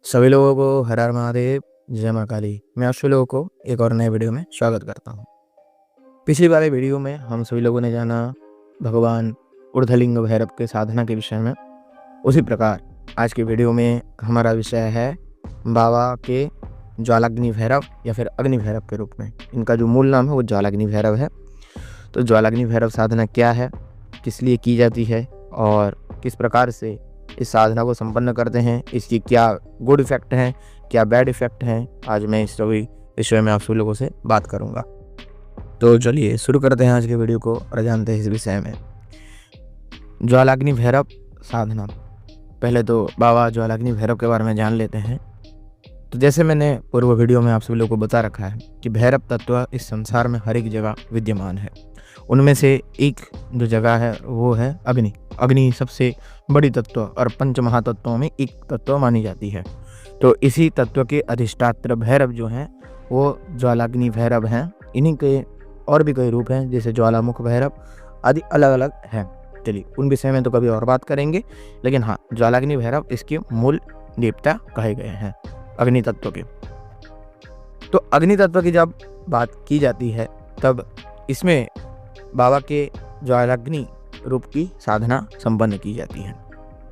सभी लोगों को हर हर महादेव, जय माँ काली। मैं आप सभी लोगों को एक और नए वीडियो में स्वागत करता हूँ। पिछली वाले वीडियो में हम सभी लोगों ने जाना भगवान ऊर्ध्वलिंग भैरव के साधना के विषय में। उसी प्रकार आज के वीडियो में हमारा विषय है बाबा के ज्वालाग्नि भैरव या फिर अग्नि भैरव के रूप में। इनका जो मूल नाम है वो ज्वालाग्नि भैरव है। तो ज्वालाग्नि भैरव साधना क्या है, किस लिए की जाती है और किस प्रकार से इस साधना को संपन्न करते हैं, इसकी क्या गुड इफेक्ट हैं, क्या बैड इफेक्ट हैं, आज मैं इस सभी विषय में आप सभी लोगों से बात करूंगा। तो चलिए शुरू करते हैं आज के वीडियो को और जानते हैं इस विषय में। ज्वालाग्नि भैरव साधना। पहले तो बाबा ज्वालाग्नि भैरव के बारे में जान लेते हैं। तो जैसे मैंने पूर्व वीडियो में आप सभी लोगों को बता रखा है कि भैरव तत्व इस संसार में हर एक जगह विद्यमान है। उनमें से एक जो जगह है वो है अग्नि। अग्नि सबसे बड़ी तत्व और पंच महातत्वों में एक तत्व मानी जाती है। तो इसी तत्व के अधिष्ठात्र भैरव जो हैं वो ज्वालाग्नि भैरव हैं। इन्हीं के और भी कई रूप हैं जैसे ज्वालामुख भैरव आदि अलग अलग हैं। चलिए उन विषय में तो कभी और बात करेंगे, लेकिन हाँ, ज्वालाग्नि भैरव इसके मूल देवता कहे गए हैं अग्नि तत्व के। तो अग्नि तत्व की जब बात की जाती है तब इसमें बाबा के ज्वालाग्नि रूप की साधना संपन्न की जाती है।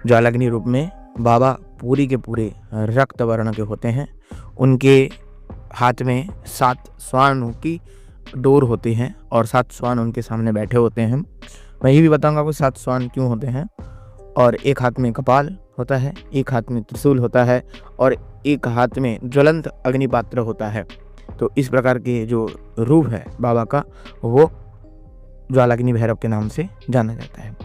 ज्वालाग्नि रूप में बाबा पूरी के पूरे रक्त वर्ण के होते हैं। उनके हाथ में 7 श्वान की डोर होती हैं और 7 श्वान उनके सामने बैठे होते हैं। मैं ये भी बताऊंगा आपको 7 श्वान क्यों होते हैं। और एक हाथ में कपाल होता है, एक हाथ में त्रिशूल होता है और एक हाथ में ज्वलंत अग्निपात्र होता है। तो इस प्रकार के जो रूप है बाबा का वो ज्वालाग्नि भैरव के नाम से जाना जाता है।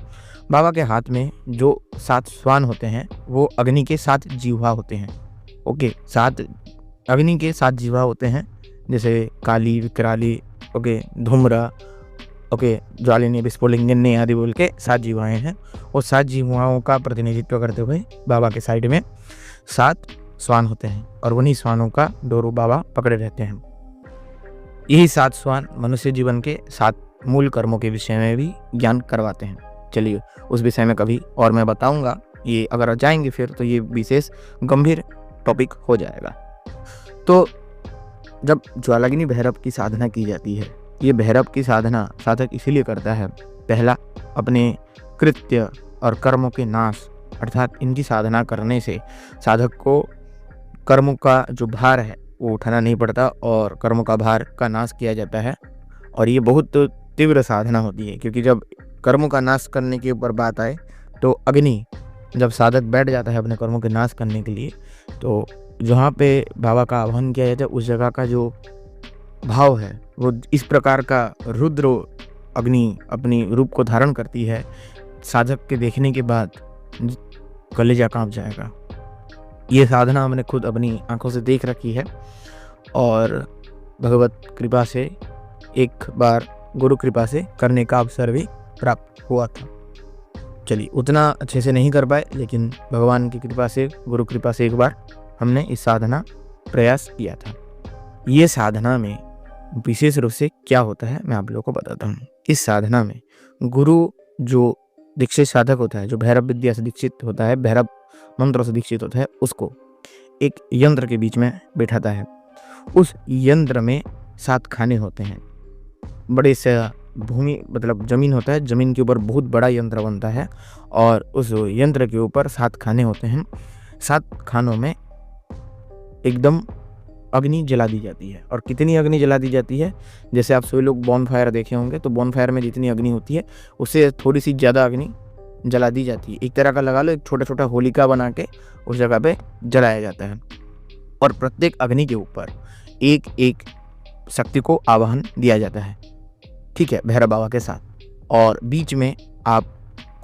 बाबा के हाथ में जो 7 श्वान होते हैं वो अग्नि के 7 जीवा होते हैं। ओके, 7 अग्नि के 7 जीवा होते हैं, जैसे काली, विकराली, ओके, धूम्र, ओके, ज्वालिनी, विस्फोलिंगनी आदि बोल के 7 जीवाएँ हैं। वो 7 जीवाओं का प्रतिनिधित्व करते हुए बाबा के साइड में 7 श्वान होते हैं और उन्हीं श्वानों का डोरू बाबा पकड़े रहते हैं। यही 7 श्वान मनुष्य जीवन के 7 मूल कर्मों के विषय में भी ज्ञान करवाते हैं। चलिए उस विषय में कभी और मैं बताऊंगा। ये अगर जाएंगे फिर तो ये विशेष गंभीर टॉपिक हो जाएगा। तो जब ज्वालाग्नि भैरव की साधना की जाती है, ये भैरव की साधना साधक इसीलिए करता है, पहला अपने कृत्य और कर्मों के नाश, अर्थात इनकी साधना करने से साधक को कर्मों का जो भार है वो उठाना नहीं पड़ता और कर्मों का भार का नाश किया जाता है। और ये बहुत तीव्र साधना होती है, क्योंकि जब कर्मों का नाश करने के ऊपर बात आए तो अग्नि जब साधक बैठ जाता है अपने कर्मों के नाश करने के लिए, तो जहाँ पे बाबा का आह्वान किया जाता है उस जगह का जो भाव है वो इस प्रकार का रुद्र अग्नि अपनी रूप को धारण करती है, साधक के देखने के बाद कलेजा कांप जाएगा। ये साधना हमने खुद अपनी आंखों से देख रखी है और भगवत कृपा से एक बार गुरु कृपा से करने का अवसर भी प्राप्त हुआ था। चलिए उतना अच्छे से नहीं कर पाए, लेकिन भगवान की कृपा से, गुरु कृपा से एक बार हमने इस साधना प्रयास किया था। ये साधना में विशेष रूप से क्या होता है मैं आप लोगों को बताता हूँ। इस साधना में गुरु जो दीक्षित साधक होता है, जो भैरव विद्या से दीक्षित होता है, भैरव मंत्रों से दीक्षित होता है, उसको एक यंत्र के बीच में बैठाता है। उस यंत्र में 7 खाने होते हैं। बड़े से भूमि मतलब जमीन होता है, जमीन के ऊपर बहुत बड़ा यंत्र बनता है और उस यंत्र के ऊपर 7 खाने होते हैं। 7 खानों में एकदम अग्नि जला दी जाती है। और कितनी अग्नि जला दी जाती है, जैसे आप सभी लोग बॉनफायर देखे होंगे तो बॉनफायर में जितनी अग्नि होती है उससे थोड़ी सी ज़्यादा अग्नि जला दी जाती है। एक तरह का लगा लो, एक छोटा छोटा होलिका बना के उस जगह पे जलाया जाता है। और प्रत्येक अग्नि के ऊपर एक एक शक्ति को आवाहन दिया जाता है, ठीक है, भैरव बाबा के साथ। और बीच में आप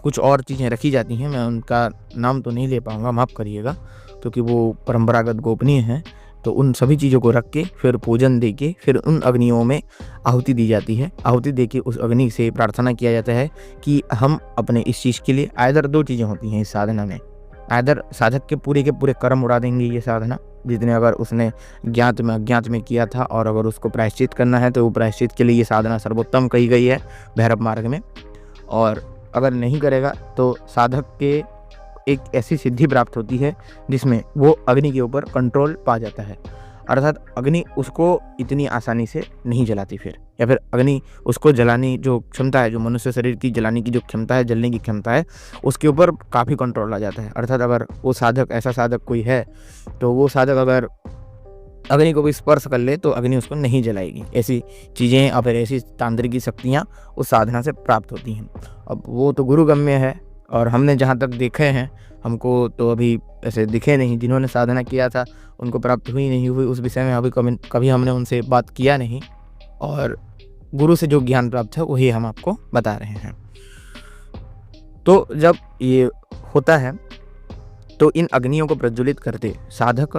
कुछ और चीज़ें रखी जाती हैं, मैं उनका नाम तो नहीं ले पाऊँगा, माफ़ करिएगा, क्योंकि वो परंपरागत गोपनीय हैं। तो उन सभी चीज़ों को रख के फिर पूजन दे के फिर उन अग्नियों में आहुति दी जाती है। आहुति दे के उस अग्नि से प्रार्थना किया जाता है कि हम अपने इस चीज़ के लिए, आइदर 2 चीज़ें होती हैं इस साधना में, आइदर साधक के पूरे कर्म उड़ा देंगे ये साधना, जितने अगर उसने ज्ञात में अज्ञात में किया था, और अगर उसको प्रायश्चित करना है तो वो प्रायश्चित के लिए ये साधना सर्वोत्तम कही गई है भैरव मार्ग में। और अगर नहीं करेगा तो साधक के एक ऐसी सिद्धि प्राप्त होती है जिसमें वो अग्नि के ऊपर कंट्रोल पा जाता है, अर्थात अग्नि उसको इतनी आसानी से नहीं जलाती फिर, या फिर अग्नि उसको जलाने जो क्षमता है, जो मनुष्य शरीर की जलाने की जो क्षमता है, जलने की क्षमता है, उसके ऊपर काफ़ी कंट्रोल आ जाता है। अर्थात अगर वो साधक, ऐसा साधक कोई है तो वो साधक अगर अग्नि को भी स्पर्श कर ले तो अग्नि उसको नहीं जलाएगी। ऐसी चीज़ें या फिर ऐसी तांत्रिकी शक्तियाँ उस साधना से प्राप्त होती हैं। अब वो तो गुरुगम्य है, और हमने जहाँ तक देखे हैं, हमको तो अभी ऐसे दिखे नहीं, जिन्होंने साधना किया था उनको प्राप्त हुई नहीं हुई उस विषय में अभी कभी हमने उनसे बात किया नहीं, और गुरु से जो ज्ञान प्राप्त है वही हम आपको बता रहे हैं। तो जब ये होता है तो इन अग्नियों को प्रज्वलित करते साधक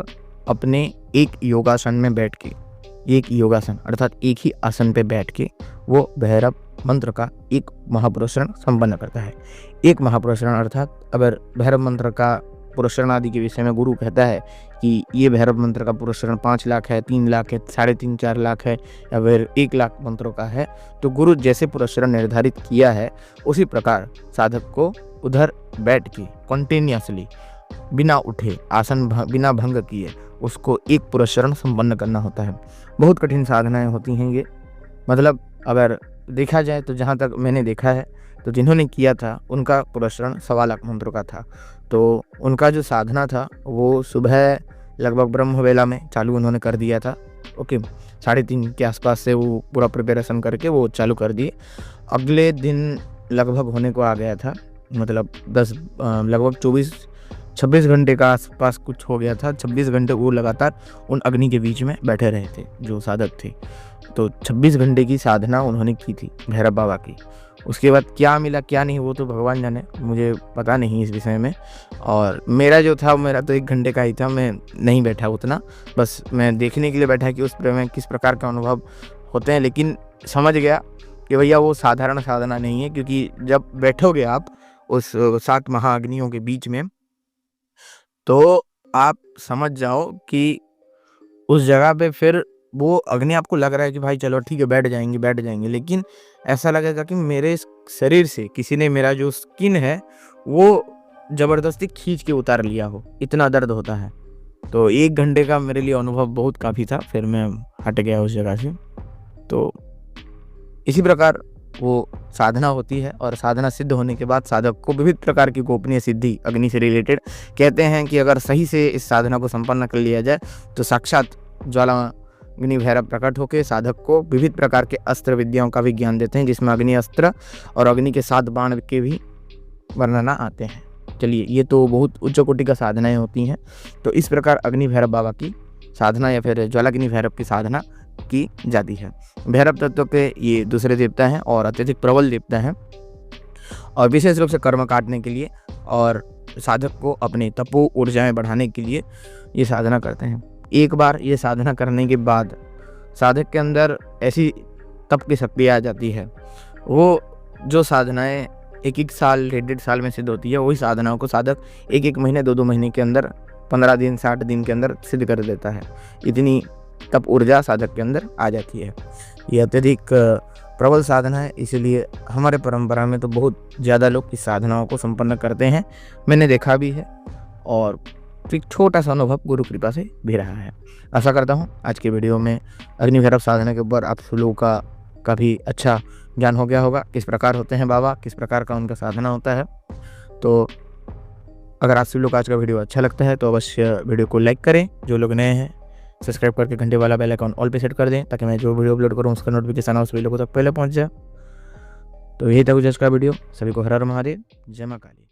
अपने एक योगासन में बैठ के, एक योगासन अर्थात एक ही आसन पे बैठ के वो भैरव मंत्र का एक महापुरुषरण संपन्न करता है। एक महापुरुषरण अर्थात अगर भैरव मंत्र का पुरुषरण आदि के विषय में गुरु कहता है कि ये भैरव मंत्र का पुरुषरण 5 लाख है, 3 लाख है, 3.5-4 लाख है, या फिर 1 लाख मंत्रों का है, तो गुरु जैसे पुरुषरण निर्धारित किया है उसी प्रकार साधक को उधर बैठ के कंटिन्यूअसली बिना उठे, आसन बिना भंग किए उसको एक पुरुषरण संपन्न करना होता है। बहुत कठिन साधनाएं होती हैं ये, मतलब अगर देखा जाए तो जहाँ तक मैंने देखा है तो जिन्होंने किया था उनका पुरुषरण 1.25 लाख मंत्रों का था। तो उनका जो साधना था वो सुबह लगभग ब्रह्म वेला में चालू उन्होंने कर दिया था। ओके, 3:30 के आसपास से वो पूरा प्रिपरेशन करके वो चालू कर दिए। अगले दिन लगभग होने को आ गया था, मतलब लगभग 26 घंटे का आसपास कुछ हो गया था। 26 घंटे वो लगातार उन अग्नि के बीच में बैठे रहे थे जो साधक थे। तो 26 घंटे की साधना उन्होंने की थी भैरव बाबा की। उसके बाद क्या मिला क्या नहीं वो तो भगवान जाने, मुझे पता नहीं इस विषय में। और मेरा जो था, मेरा तो 1 घंटे का ही था, मैं नहीं बैठा उतना, बस मैं देखने के लिए बैठा कि उस में किस प्रकार का अनुभव होते हैं। लेकिन समझ गया कि भैया वो साधारण साधना नहीं है, क्योंकि जब बैठोगे आप उस 7 महाअग्नियों के बीच में तो आप समझ जाओ कि उस जगह पे फिर वो अग्नि आपको लग रहा है कि भाई चलो ठीक है बैठ जाएंगे, लेकिन ऐसा लगेगा कि मेरे शरीर से किसी ने मेरा जो स्किन है वो ज़बरदस्ती खींच के उतार लिया हो, इतना दर्द होता है। तो 1 घंटे का मेरे लिए अनुभव बहुत काफ़ी था, फिर मैं हट गया उस जगह से। तो इसी प्रकार वो साधना होती है, और साधना सिद्ध होने के बाद साधक को विविध प्रकार की गोपनीय सिद्धि अग्नि से रिलेटेड कहते हैं कि अगर सही से इस साधना को संपन्न कर लिया जाए तो साक्षात ज्वालाग्नि भैरव प्रकट होकर साधक को विविध प्रकार के अस्त्र विद्याओं का भी ज्ञान देते हैं, जिसमें अग्नि अस्त्र और अग्नि के 7 बाण के भी वर्णना आते हैं। चलिए, ये तो बहुत उच्च कोटि का साधनाएं होती हैं। तो इस प्रकार अग्नि भैरव बाबा की साधना या फिर ज्वालाग्नि भैरव की साधना की जाती है। भैरव तत्व के ये दूसरे देवता हैं और अत्यधिक प्रबल देवता हैं, और विशेष रूप से कर्म काटने के लिए और साधक को अपने तपो ऊर्जाएं बढ़ाने के लिए ये साधना करते हैं। एक बार ये साधना करने के बाद साधक के अंदर ऐसी तप की शक्ति आ जाती है, वो जो साधनाएं 1-1 साल 1.5 साल में सिद्ध होती है, वही साधनाओं को साधक 1-1 महीने 2-2 महीने के अंदर, 15 दिन 60 दिन के अंदर सिद्ध कर देता है। इतनी तप ऊर्जा साधक के अंदर आ जाती है। ये अत्यधिक प्रबल साधना है, इसलिए हमारे परंपरा में तो बहुत ज़्यादा लोग इस साधनाओं को संपन्न करते हैं, मैंने देखा भी है, और एक छोटा सा अनुभव गुरु कृपा से भी रहा है। आशा करता हूँ आज के वीडियो में अग्नि भैरव साधना के ऊपर आप लोगों का काफ़ी अच्छा ज्ञान हो गया होगा, किस प्रकार होते हैं बाबा, किस प्रकार का उनका साधना होता है। तो अगर आप सभी लोग आज का वीडियो अच्छा लगता है तो अवश्य वीडियो को लाइक करें, जो लोग नए हैं सब्सक्राइब करके घंटे वाला बेल आइकन ऑल पे सेट कर दें, ताकि मैं जो वीडियो अपलोड करूँ उसका नोटिफिकेशन उस लोगों तक पहले पहुंच जाए। तो यही था आज का वीडियो। सभी को हर हर महादेव, जय मां काली।